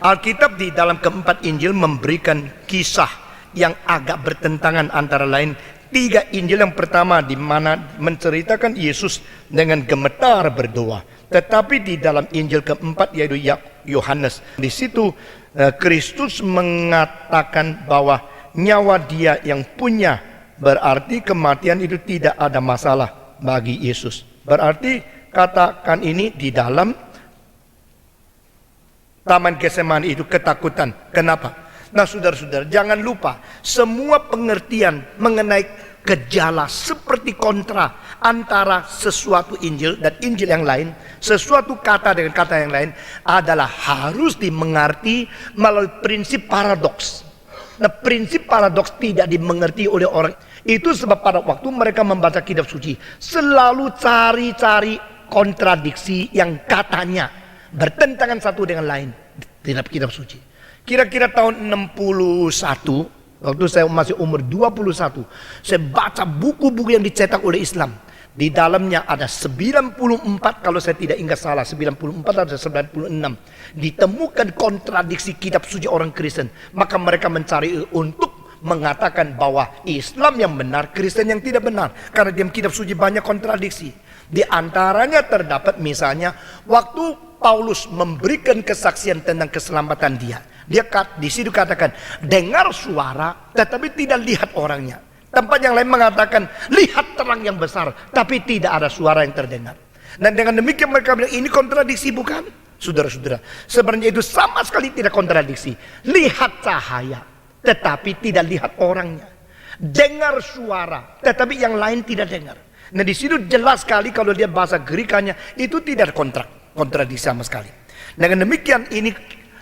Alkitab di dalam keempat Injil memberikan kisah yang agak bertentangan, antara lain 3 Injil. Yang pertama di mana menceritakan Yesus dengan gemetar berdoa. Tetapi di dalam Injil keempat yaitu Yohanes, di situ Kristus mengatakan bahwa nyawa dia yang punya, berarti kematian itu tidak ada masalah bagi Yesus. Berarti katakan ini di dalam Taman Getsemani itu ketakutan. Kenapa? Nah saudara-saudara, jangan lupa semua pengertian mengenai gejala seperti kontra antara sesuatu Injil dan Injil yang lain, sesuatu kata dengan kata yang lain adalah harus dimengerti melalui prinsip paradoks. Nah prinsip paradoks tidak dimengerti oleh orang. Itu sebab pada waktu mereka membaca kitab suci selalu cari-cari kontradiksi yang katanya bertentangan satu dengan lain di dalam kitab suci. Kira-kira tahun 61, waktu saya masih umur 21, saya baca buku-buku yang dicetak oleh Islam. Di dalamnya ada 94, kalau saya tidak ingat salah, 94 atau 96. Ditemukan kontradiksi kitab suci orang Kristen. Maka mereka mencari untuk mengatakan bahwa Islam yang benar, Kristen yang tidak benar. Karena di kitab suci banyak kontradiksi. Di antaranya terdapat misalnya waktu Paulus memberikan kesaksian tentang keselamatan dia. Dia di situ katakan dengar suara tetapi tidak lihat orangnya. Tempat yang lain mengatakan lihat terang yang besar tapi tidak ada suara yang terdengar. Dan dengan demikian mereka bilang ini kontradiksi, bukan? Saudara-saudara, sebenarnya itu sama sekali tidak kontradiksi. Lihat cahaya tetapi tidak lihat orangnya. Dengar suara tetapi yang lain tidak dengar. Nah di situ jelas sekali kalau dia bahasa Gerikanya itu tidak kontradiksi sama sekali. Dengan demikian ini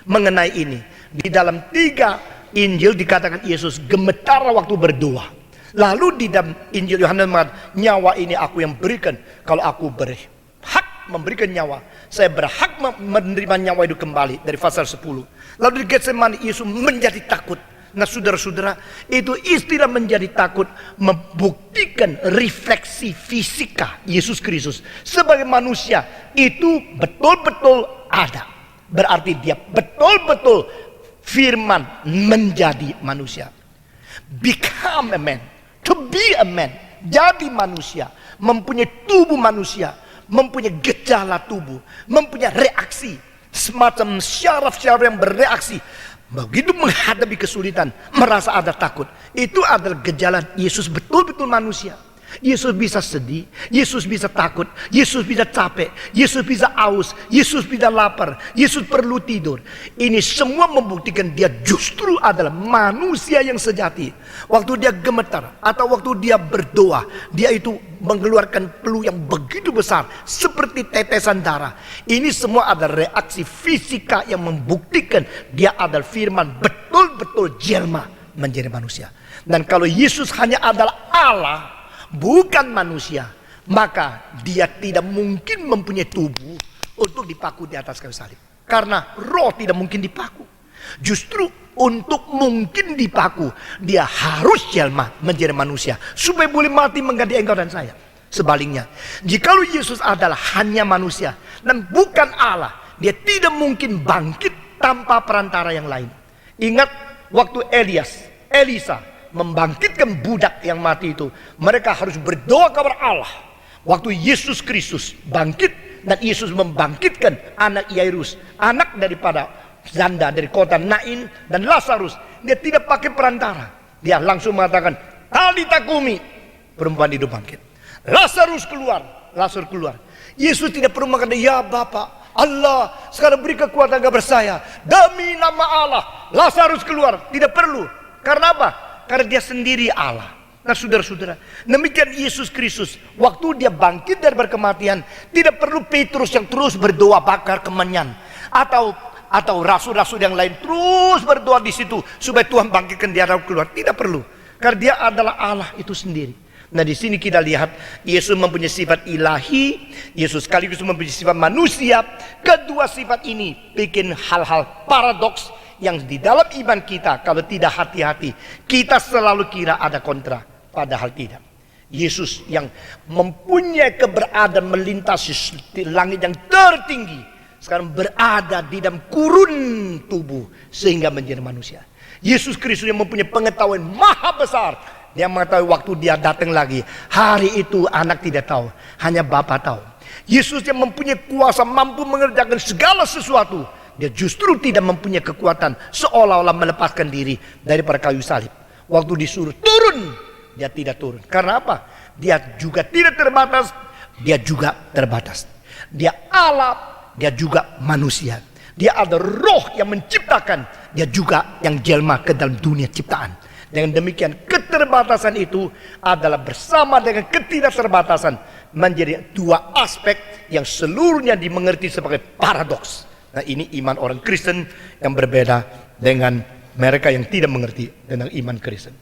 mengenai ini di dalam 3 Injil dikatakan Yesus gemetar waktu berdoa. Lalu di dalam Injil Yohanes mengatakan nyawa ini aku yang berikan. Kalau aku berhak memberikan nyawa, saya berhak menerima nyawa itu kembali. Dari pasal 10. Lalu di Getsemani Yesus menjadi takut. Nah saudara-saudara, itu istilah menjadi takut membuktikan refleksi fisika Yesus Kristus sebagai manusia itu betul-betul ada. Berarti dia betul-betul firman menjadi manusia. Become a man, to be a man, jadi manusia, mempunyai tubuh manusia, mempunyai gejala tubuh, mempunyai reaksi, semacam syaraf-syaraf yang bereaksi. Begitu menghadapi kesulitan, merasa ada takut. Itu adalah gejala Yesus betul-betul manusia. Yesus bisa sedih, Yesus bisa takut, Yesus bisa capek, Yesus bisa aus, Yesus bisa lapar, Yesus perlu tidur. Ini semua membuktikan dia justru adalah manusia yang sejati. Waktu dia gemetar atau waktu dia berdoa, dia itu mengeluarkan peluh yang begitu besar seperti tetesan darah. Ini semua adalah reaksi fisika yang membuktikan dia adalah firman betul-betul jelma menjadi manusia. Dan kalau Yesus hanya adalah Allah, bukan manusia, maka dia tidak mungkin mempunyai tubuh untuk dipaku di atas kayu salib. Karena roh tidak mungkin dipaku. Justru untuk mungkin dipaku, dia harus jelma menjadi manusia supaya boleh mati mengganti engkau dan saya. Sebaliknya, jikalau Yesus adalah hanya manusia dan bukan Allah, dia tidak mungkin bangkit tanpa perantara yang lain. Ingat waktu Elisa membangkitkan budak yang mati itu, mereka harus berdoa kepada Allah. Waktu Yesus Kristus bangkit dan Yesus membangkitkan anak Yairus, anak daripada janda dari kota Nain dan Lazarus, dia tidak pakai perantara. Dia langsung mengatakan, Talita kumi, perempuan itu bangkit. Lazarus keluar, Lazarus keluar. Yesus tidak perlu mengatakan, ya Bapa Allah, sekarang beri kekuatan kepada saya demi nama Allah, Lazarus keluar. Tidak perlu. Karena apa? Karena dia sendiri Allah. Nah saudara-saudara, demikian Yesus Kristus waktu dia bangkit dari kematian, tidak perlu Petrus yang terus berdoa bakar kemenyan, atau rasul-rasul yang lain terus berdoa di situ supaya Tuhan bangkitkan dia keluar. Tidak perlu, karena dia adalah Allah itu sendiri. Nah di sini kita lihat Yesus mempunyai sifat ilahi, Yesus sekaligus mempunyai sifat manusia. Kedua sifat ini bikin hal-hal paradoks yang di dalam iman kita kalau tidak hati-hati kita selalu kira ada kontra, padahal tidak. Yesus yang mempunyai keberadaan melintasi langit yang tertinggi sekarang berada di dalam kurun tubuh sehingga menjadi manusia. Yesus Kristus yang mempunyai pengetahuan maha besar. Dia mengetahui waktu dia datang lagi. Hari itu anak tidak tahu, hanya Bapa tahu. Yesus yang mempunyai kuasa mampu mengerjakan segala sesuatu. Dia justru tidak mempunyai kekuatan, seolah-olah melepaskan diri daripada kayu salib. Waktu disuruh turun, dia tidak turun. Karena apa? Dia juga tidak terbatas, dia juga terbatas. Dia Allah, dia juga manusia. Dia ada roh yang menciptakan, dia juga yang jelma ke dalam dunia ciptaan. Dengan demikian keterbatasan itu adalah bersama dengan ketidakterbatasan menjadi dua aspek yang seluruhnya dimengerti sebagai paradoks. Nah, ini iman orang Kristen yang berbeda dengan mereka yang tidak mengerti tentang iman Kristen.